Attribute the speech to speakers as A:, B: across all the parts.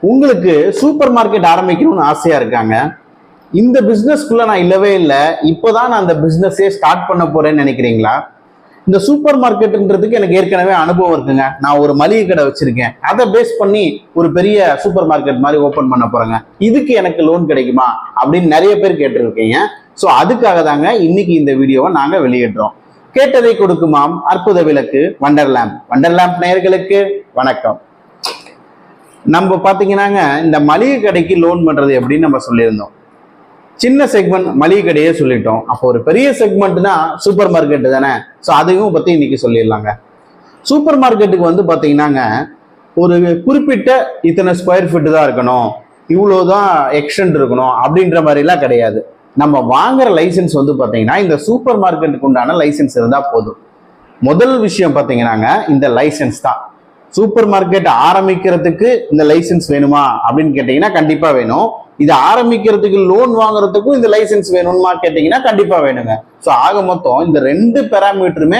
A: உங்களுக்கு super market ஆரம்பிக்கணும்னு ஆசையா இருக்காங்க. இந்த பிசினஸ்க்குள்ள நான் இல்லவே இல்லை, இப்போதான் நான் அந்த பிசினஸே ஸ்டார்ட் பண்ண போறேன்னு நினைக்கிறீங்களா? இந்த சூப்பர் மார்க்கெட்டுன்றதுக்கு எனக்கு ஏற்கனவே அனுபவம் இருக்குங்க. நான் ஒரு மளிகை கடை வச்சிருக்கேன், அதை பேஸ் பண்ணி ஒரு பெரிய சூப்பர் மார்க்கெட் மாதிரி ஓபன் பண்ண போறேங்க, இதுக்கு எனக்கு லோன் கிடைக்குமா அப்படின்னு நிறைய பேர் கேட்டிருக்கீங்க. ஸோ அதுக்காக தாங்க இன்னைக்கு இந்த வீடியோவை நாங்க வெளியிடுறோம். கேட்டதை கொடுக்குமாம் அற்புத விளக்கு வண்டர்லேம்ப். வண்டர்லேம்ப் நேயர்களுக்கு வணக்கம். நம்ம பாத்தீங்கன்னாங்க, இந்த மளிகை கடைக்கு லோன் பண்றது எப்படின்னு நம்ம சொல்லியிருந்தோம். சின்ன செக்மெண்ட் மளிகை கடையே சொல்லிட்டோம். அப்போ ஒரு பெரிய செக்மெண்ட்னா சூப்பர் மார்க்கெட் தானே. ஸோ அதையும் பத்தி இன்னைக்கு சொல்லிடலாங்க. சூப்பர் மார்க்கெட்டுக்கு வந்து பாத்தீங்கன்னாங்க, ஒரு குறிப்பிட்ட இத்தனை ஸ்கொயர் ஃபீட் தான் இருக்கணும், இவ்வளவுதான் எக்ஸ்டென்ட் இருக்கணும் அப்படின்ற மாதிரிலாம் கிடையாது. நம்ம வாங்குற லைசன்ஸ் வந்து பாத்தீங்கன்னா இந்த சூப்பர் மார்க்கெட்டுக்கு உண்டான லைசன்ஸ் இருந்தா போதும். முதல் விஷயம் பாத்தீங்கன்னாங்க, இந்த லைசன்ஸ் தான். சூப்பர் மார்க்கெட் ஆரம்பிக்கிறதுக்கு இந்த லைசன்ஸ் வேணுமா அப்படின்னு கேட்டீங்கன்னா கண்டிப்பா வேணும். இது ஆரம்பிக்கிறதுக்கு லோன் வாங்குறதுக்கும் இந்த லைசன்ஸ் வேணுமா கேட்டீங்கன்னா கண்டிப்பா வேணுங்க. ஸோ ஆக மொத்தம் இந்த ரெண்டு பேராமீட்டருமே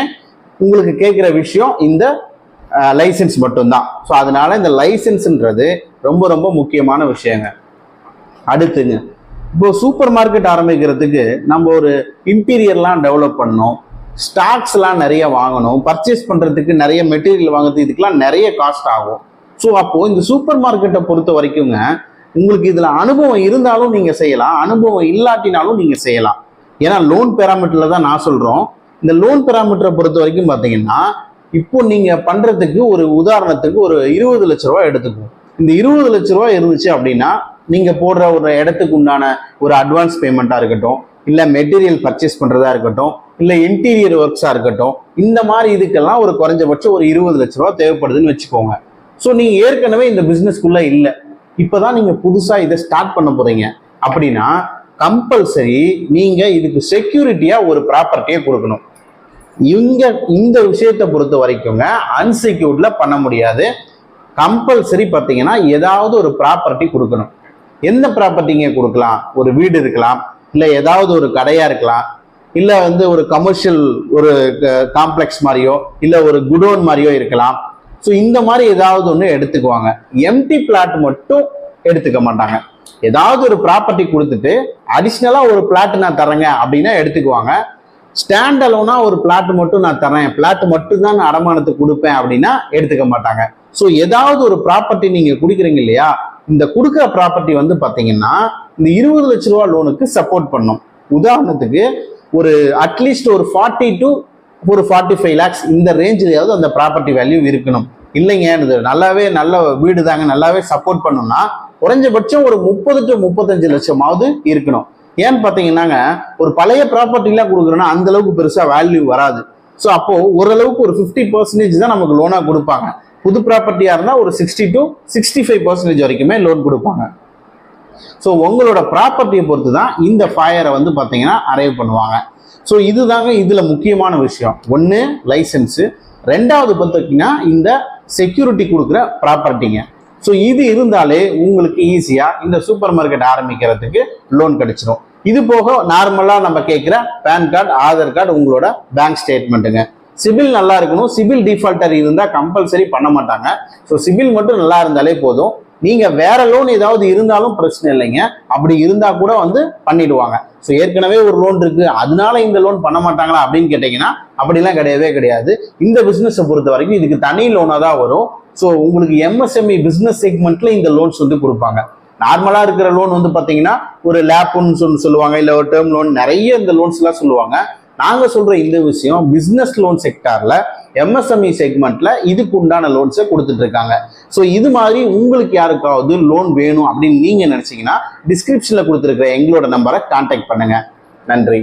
A: உங்களுக்கு கேட்கிற விஷயம் இந்த லைசன்ஸ் மட்டும்தான். ஸோ அதனால இந்த லைசன்ஸ்ன்றது ரொம்ப ரொம்ப முக்கியமான விஷயங்க. அடுத்துங்க, இப்போ சூப்பர் மார்க்கெட் ஆரம்பிக்கிறதுக்கு நம்ம ஒரு இன்டீரியர்லாம் டெவலப் பண்ணணும், ஸ்டாக்ஸ்லாம் நிறைய வாங்கணும், பர்ச்சேஸ் பண்றதுக்கு நிறைய மெட்டீரியல் வாங்குறது, இதுக்கெல்லாம் நிறைய காஸ்ட் ஆகும். ஸோ அப்போ இந்த சூப்பர் மார்க்கெட்டை பொறுத்த வரைக்குங்க, உங்களுக்கு இதுல அனுபவம் இருந்தாலும் நீங்க செய்யலாம், அனுபவம் இல்லாட்டினாலும் நீங்க செய்யலாம். ஏன்னா லோன் பேராமீட்டர்ல தான் நான் சொல்றோம். இந்த லோன் பேராமீட்டரை பொறுத்த வரைக்கும் பாத்தீங்கன்னா, இப்போ நீங்க பண்றதுக்கு ஒரு உதாரணத்துக்கு ஒரு 20 லட்ச ரூபாய் எடுத்துக்குவோம். இந்த 20 லட்ச ரூபாய் இருந்துச்சு அப்படின்னா, நீங்க போடுற ஒரு இடத்துக்கு உண்டான ஒரு அட்வான்ஸ் பேமெண்டா இருக்கட்டும், இல்ல மெட்டீரியல் பர்ச்சேஸ் பண்றதா இருக்கட்டும், இல்ல இன்டீரியர் ஒர்க்ஸா இருக்கட்டும், இந்த மாதிரி இதுக்கெல்லாம் ஒரு குறைஞ்சபட்சம் ஒரு 20 லட்ச ரூபாய் தேவைப்படுதுன்னு வச்சுக்கோங்க. ஸோ நீங்க ஏற்கனவே இந்த பிசினஸ்க்குள்ள இல்லை, இப்பதான் நீங்க புதுசா இதை ஸ்டார்ட் பண்ண போறீங்க அப்படின்னா கம்பல்சரி நீங்க இதுக்கு செக்யூரிட்டியா ஒரு ப்ராப்பர்ட்டியை கொடுக்கணும். இந்த விஷயத்தை பொறுத்த வரைக்குங்க அன்செக்யூர்ட்ல பண்ண முடியாது. கம்பல்சரி பார்த்தீங்கன்னா ஏதாவது ஒரு ப்ராப்பர்ட்டி கொடுக்கணும். எந்த ப்ராப்பர்ட்டிங்க கொடுக்கலாம்? ஒரு வீடு இருக்கலாம், இல்லை ஏதாவது ஒரு கடையா இருக்கலாம், இல்லை வந்து ஒரு கமர்ஷியல் ஒரு காம்ப்ளெக்ஸ் மாதிரியோ இல்லை ஒரு குடோன் மாதிரியோ இருக்கலாம். ஸோ இந்த மாதிரி ஏதாவது ஒன்று எடுத்துக்குவாங்க. எம்டி பிளாட் மட்டும் எடுத்துக்க மாட்டாங்க. ஏதாவது ஒரு ப்ராப்பர்ட்டி கொடுத்துட்டு அடிஷ்னலா ஒரு பிளாட் நான் தரேங்க அப்படின்னா எடுத்துக்குவாங்க. ஸ்டாண்ட் அலோனா ஒரு பிளாட் மட்டும் நான் தரேன், பிளாட் மட்டும் தான் நான் அடமானத்துக்கு கொடுப்பேன் அப்படின்னா எடுத்துக்க மாட்டாங்க. ஸோ ஏதாவது ஒரு ப்ராப்பர்ட்டி நீங்க குடிக்கிறீங்க இல்லையா, இந்த கொடுக்குற ப்ராப்பர்ட்டி வந்து பாத்தீங்கன்னா இந்த 20 லட்ச ரூபா லோனுக்கு சப்போர்ட் பண்ணும். உதாரணத்துக்கு ஒரு அட்லீஸ்ட் ஒரு 40 to ஒரு 45 lakhs இந்த ரேஞ்சிலேயாவது அந்த ப்ராப்பர்ட்டி வேல்யூ இருக்கணும். இல்லைங்க நல்லாவே நல்ல வீடு தாங்க, நல்லாவே சப்போர்ட் பண்ணணும்னா குறைஞ்சபட்சம் ஒரு 30 to 35 லட்சமாவது இருக்கணும். ஏன்னு பாத்தீங்கன்னாங்க, ஒரு பழைய ப்ராப்பர்ட்டிலாம் கொடுக்குறோன்னா அந்த அளவுக்கு பெருசா வேல்யூ வராது. ஸோ அப்போ ஓரளவுக்கு ஒரு 50% தான் நமக்கு லோனா கொடுப்பாங்க. புது ப்ராப்பர்ட்டியா இருந்தா ஒரு 60 to 65% வரைக்குமே லோன் கொடுப்பாங்க. ஸோ உங்களோட ப்ராப்பர்ட்டியை பொறுத்து தான் இந்த ஃபயரை வந்து பாத்தீங்கன்னா அரைவ் பண்ணுவாங்க. ஸோ இதுதாங்க இதுல முக்கியமான விஷயம். ஒன்று லைசன்ஸு, ரெண்டாவது பார்த்தீங்கன்னா இந்த செக்யூரிட்டி கொடுக்குற ப்ராப்பர்ட்டிங்க. ஸோ இது இருந்தாலே உங்களுக்கு ஈஸியா இந்த சூப்பர் மார்க்கெட் ஆரம்பிக்கிறதுக்கு லோன் கிடைச்சிடும். இது போக நார்மலா நம்ம கேட்குற பேன் கார்டு, ஆதார் கார்டு, உங்களோட பேங்க் ஸ்டேட்மெண்ட்டுங்க. சிபில் நல்லா இருக்கணும். சிபில் டிஃபால்டர் இருந்தா கம்பல்சரி பண்ண மாட்டாங்க. ஸோ சிபில் மட்டும் நல்லா இருந்தாலே போதும். நீங்க வேற லோன் ஏதாவது இருந்தாலும் பிரச்சனை இல்லைங்க, அப்படி இருந்தா கூட வந்து பண்ணிடுவாங்க. ஸோ ஏற்கனவே ஒரு லோன் இருக்கு அதனால இந்த லோன் பண்ண மாட்டாங்களா அப்படின்னு கேட்டீங்கன்னா அப்படிலாம் கிடையவே கிடையாது. இந்த பிசினஸை பொறுத்த வரைக்கும் இதுக்கு தனி லோனா தான் வரும். ஸோ உங்களுக்கு எம்எஸ்எம்இ பிசினஸ் செக்மெண்ட்ல இந்த லோன்ஸ் வந்து கொடுப்பாங்க. நார்மலா இருக்கிற லோன் வந்து பாத்தீங்கன்னா ஒரு லேப்னு சொல்லுவாங்க, இல்ல ஒரு டேர்ம் லோன், நிறைய இந்த லோன்ஸ் எல்லாம் சொல்லுவாங்க. நாங்க சொல்ற இந்த விஷயம் பிசினஸ் லோன் செக்டார்ல எம்எஸ்எம்இ செக்மெண்ட்ல இதுக்கு உண்டான லோன்ஸை கொடுத்துட்டு இருக்காங்க. ஸோ இது மாதிரி உங்களுக்கு யாருக்காவது லோன் வேணும் அப்படின்னு நீங்க நினைச்சீங்கன்னா டிஸ்கிரிப்ஷன்ல கொடுத்துருக்கிற எங்களோட நம்பரை கான்டாக்ட் பண்ணுங்க. நன்றி.